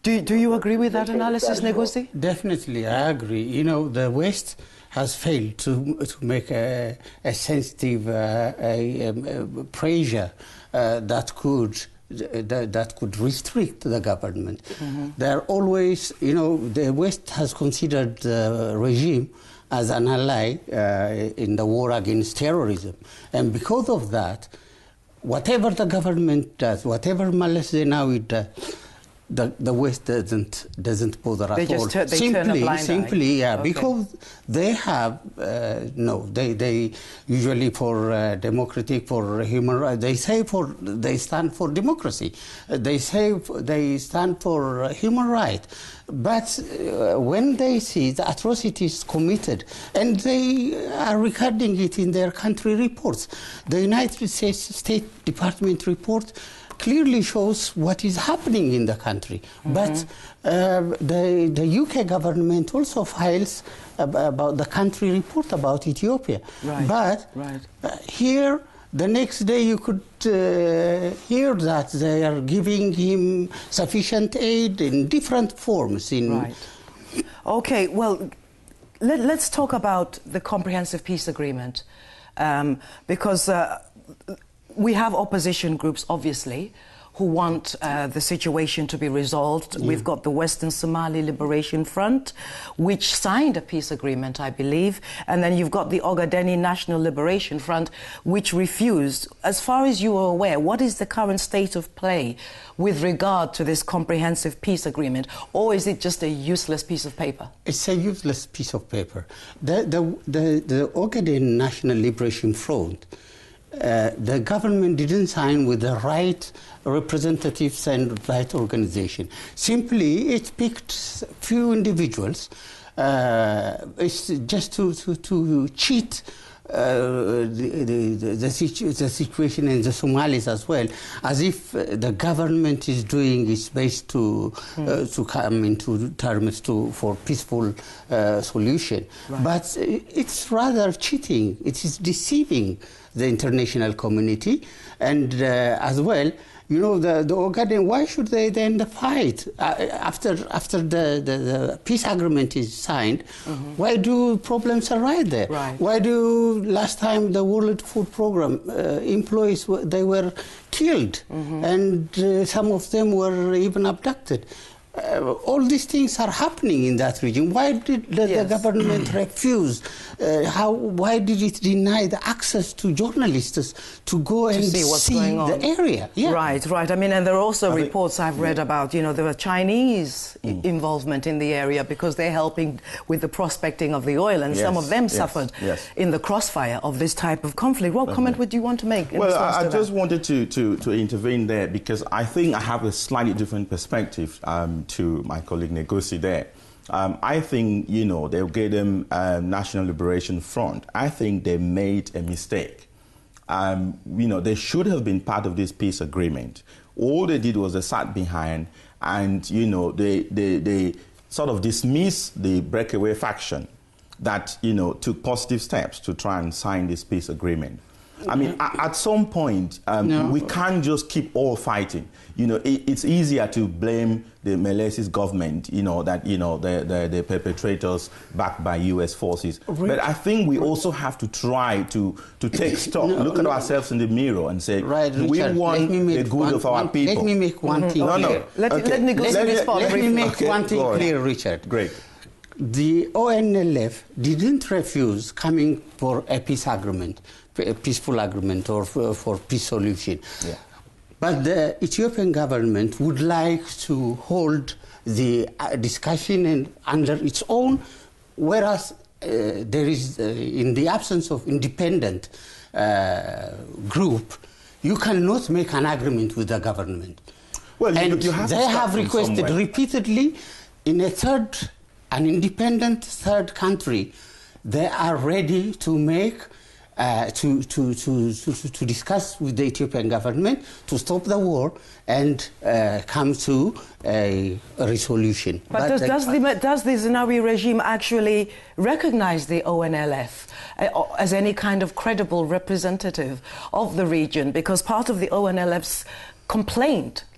Do you agree with that analysis, Negosi? Definitely, I agree. You know, the West has failed to make a sensitive pressure that could restrict the government. They're always, you know, the West has considered the regime as an ally in the war against terrorism. And because of that, whatever the government does, whatever Meles Zenawi does, the West doesn't bother at all. They turn a blind simply, eye. yeah, because they have they usually for democratic, for human rights. They stand for democracy. They say they stand for human rights. But when they see the atrocities committed, and they are recording it in their country reports, the United States State Department report clearly shows what is happening in the country. But the UK government also files about the country report about Ethiopia. But here, the next day you could hear that they are giving him sufficient aid in different forms. Okay, well, let's talk about the Comprehensive Peace Agreement, because we have opposition groups, obviously, who want the situation to be resolved. We've got the Western Somali Liberation Front, which signed a peace agreement, I believe, and then you've got the Ogaden National Liberation Front, which refused. As far as you are aware, what is the current state of play with regard to this comprehensive peace agreement, or is it just a useless piece of paper? It's a useless piece of paper. The Ogaden National Liberation Front, the government didn't sign with the right representatives and right organization. Simply, it picked few individuals. It's just to cheat the situation in the Somalis as well, as if the government is doing its best to come into terms for peaceful solution. But it's rather cheating. It is deceiving the international community, and as well, you know, the Ogaden, why should they then fight after the peace agreement is signed? Why do problems arise there? Why do last time the World Food Program employees, they were killed, and some of them were even abducted? All these things are happening in that region. Why did the government refuse? Why did it deny the access to journalists to go and see the area? Right. I mean, and there are also reports I've read about, you know, there are Chinese involvement in the area because they're helping with the prospecting of the oil, and some of them suffered in the crossfire of this type of conflict. What comment would you want to make? Well, I just wanted to intervene there because I think I have a slightly different perspective to my colleague Negosi there. I think, you know, the Ogaden National Liberation Front, I think they made a mistake. You know, they should have been part of this peace agreement. All they did was they sat behind and, you know, they sort of dismissed the breakaway faction that, you know, took positive steps to try and sign this peace agreement. I mean, at some point, we can't just keep all fighting. You know, it's easier to blame the Meles government, you know, that, you know, the perpetrators backed by U.S. forces. But I think we also have to try to take stock, look at ourselves in the mirror and say, do we want the good of our people? Let me make one thing clear. Let me make one thing clear, Richard. Great. The ONLF didn't refuse coming for a peace agreement, a peaceful agreement, or for peace solution. But the Ethiopian government would like to hold the discussion under its own, whereas there is, in the absence of independent group, you cannot make an agreement with the government. Well, and you have they have requested repeatedly in an independent third country, they are ready to make to discuss with the Ethiopian government to stop the war and come to a resolution. But does the Zenawi regime actually recognize the ONLF as any kind of credible representative of the region? Because part of the ONLF's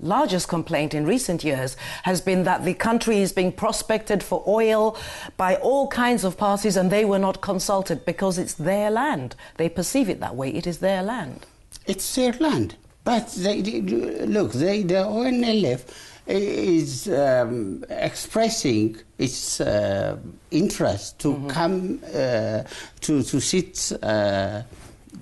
largest complaint in recent years has been that the country is being prospected for oil by all kinds of parties and they were not consulted because it's their land. They perceive it that way. It is their land. It's their land. But the ONLF is expressing its interest to come to sit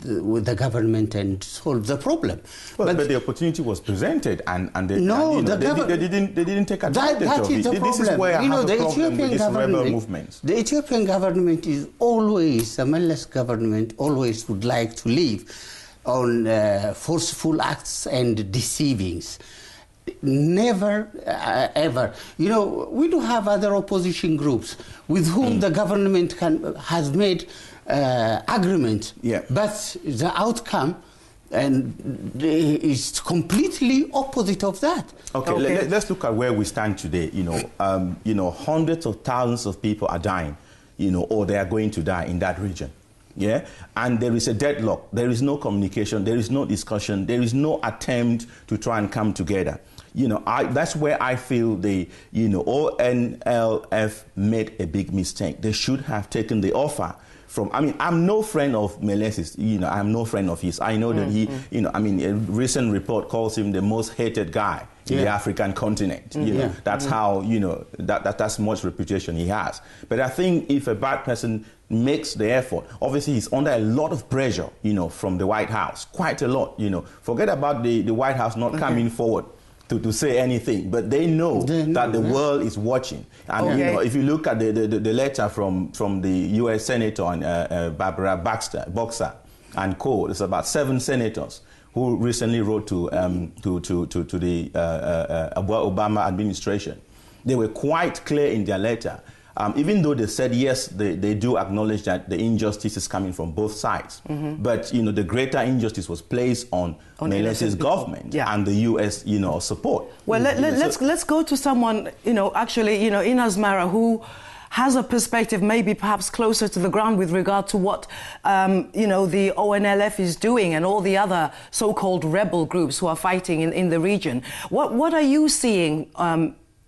with the government and solve the problem. But the opportunity was presented, and they didn't take advantage that of is it. the problem. This is where I have a problem with this rebel movement. The Ethiopian government is always, the Meles government always would like to live on forceful acts and deceivings. Never, ever. You know, we do have other opposition groups with whom the government has made agreement, but the outcome is completely opposite of that. Okay. Let's look at where we stand today. Hundreds of thousands of people are dying, or they are going to die in that region. Yeah, and there is a deadlock. There is no communication. There is no discussion. There is no attempt to try and come together. That's where I feel the ONLF made a big mistake. They should have taken the offer from. I mean, I'm no friend of Meles's. I'm no friend of his. I know that he. A recent report calls him the most hated guy in the African continent. That's how that's much reputation he has. But I think if a bad person makes the effort, obviously he's under a lot of pressure, from the White House, quite a lot. Forget about the White House not coming forward to say anything, but they know that the world is watching. And if you look at the letter from the U.S. Senator and Barbara Boxer and co, it's about 7 senators who recently wrote to the Obama administration. They were quite clear in their letter. Even though they said, yes, they do acknowledge that the injustice is coming from both sides. But, the greater injustice was placed on Meles's government and the U.S., support. Well, let's go to someone, actually, in Asmara, who has a perspective maybe perhaps closer to the ground with regard to what, the ONLF is doing and all the other so-called rebel groups who are fighting in the region. What are you seeing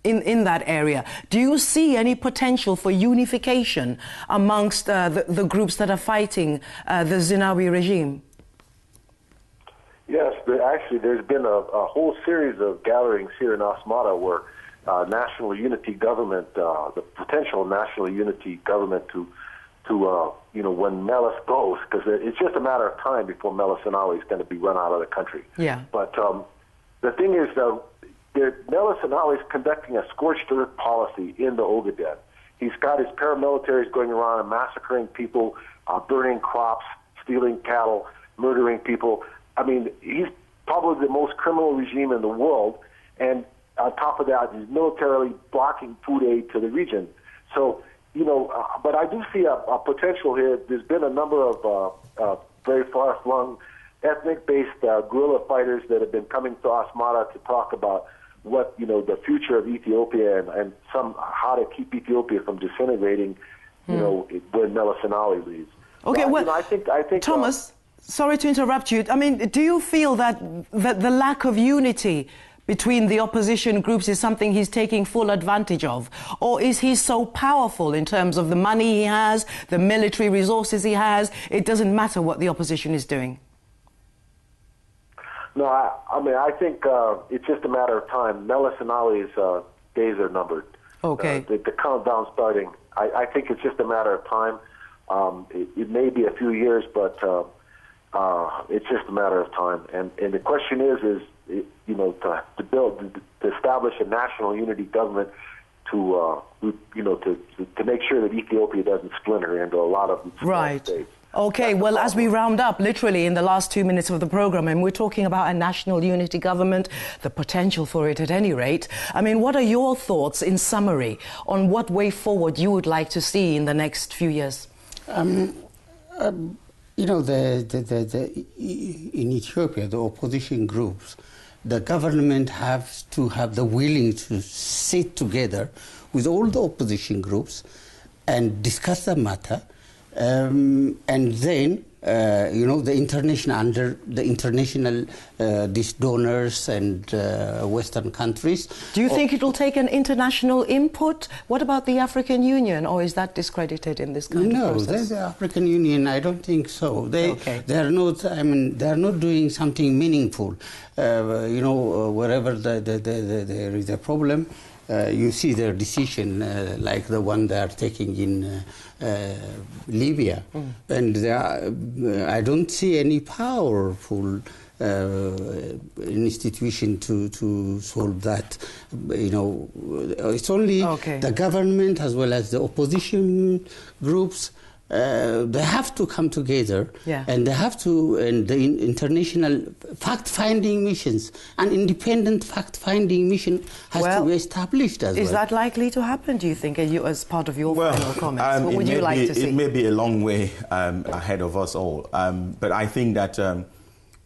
in that area? Do you see any potential for unification amongst the groups that are fighting the Zenawi regime? Yes, actually there's been a whole series of gatherings here in Asmara where national unity government, the potential national unity government to when Meles goes, because it's just a matter of time before Meles Zenawi is going to be run out of the country. Yeah. But the thing is, Meles Zenawi is conducting a scorched earth policy in the Ogaden. He's got his paramilitaries going around and massacring people, burning crops, stealing cattle, murdering people. I mean, he's probably the most criminal regime in the world, and on top of that, he's militarily blocking food aid to the region. So, but I do see a potential here. There's been a number of very far-flung ethnic-based guerrilla fighters that have been coming to Asmara to talk about what the future of Ethiopia and how to keep Ethiopia from disintegrating, when Meles Zenawi leaves. Okay, well, I think Thomas, sorry to interrupt you. I mean, do you feel that the lack of unity between the opposition groups is something he's taking full advantage of? Or is he so powerful in terms of the money he has, the military resources he has, it doesn't matter what the opposition is doing? No, I think it's just a matter of time. Meles Zenawi's days are numbered. Okay. The countdown starting. I think it's just a matter of time. It may be a few years, but it's just a matter of time. And the question is to establish a national unity government to make sure that Ethiopia doesn't splinter into a lot of small states. Okay, well, as we round up, literally in the last 2 minutes of the program, and we're talking about a national unity government, the potential for it at any rate. I mean, what are your thoughts, in summary, on what way forward you would like to see in the next few years? In Ethiopia, the opposition groups, the government has to have the willing to sit together with all the opposition groups and discuss the matter, and then the international these donors and Western countries. Do you think it will take an international input? What about the African Union, or is that discredited in this kind of process? No, the African Union, I don't think so. They are not. I mean, they are not doing something meaningful. Wherever there is a problem, you see their decision, like the one they are taking in Libya, and I don't see any powerful institution to solve that. It's only the government as well as the opposition groups. They have to come together, and they have to, and the international fact-finding missions, an independent fact-finding mission has to be established as well. Is that likely to happen, do you think, as part of your final comments? What would you like to see? It may be a long way ahead of us all, but I think that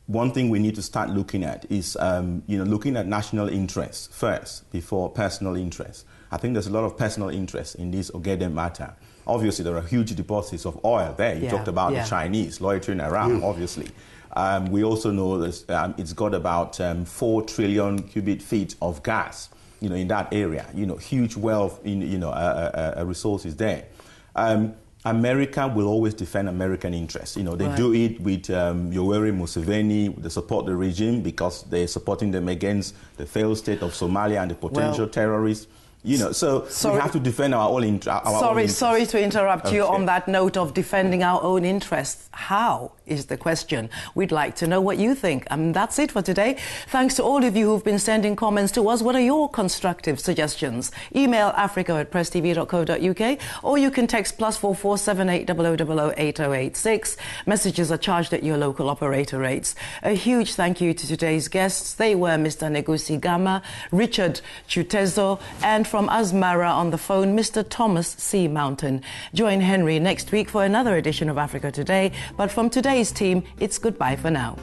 one thing we need to start looking at is, looking at national interests first before personal interests. I think there's a lot of personal interest in this Ogaden matter. Obviously, there are huge deposits of oil there. You talked about the Chinese loitering around, obviously. We also know that it's got about 4 trillion cubic feet of gas, in that area. Huge wealth, resources there. America will always defend American interests. They do it with Yoweri Museveni. They support the regime because they're supporting them against the failed state of Somalia and the potential terrorists. So we have to defend our own interests. Sorry to interrupt you on that note of defending our own interests. How is the question? We'd like to know what you think. That's it for today. Thanks to all of you who've been sending comments to us. What are your constructive suggestions? Email africa@presstv.co.uk, or you can text +44 7800 8086. Messages are charged at your local operator rates. A huge thank you to today's guests. They were Mr. Negusi Gama, Richard Chutezo, and from Asmara on the phone, Mr. Thomas C. Mountain. Join Henry next week for another edition of Africa Today. But from today's team, it's goodbye for now.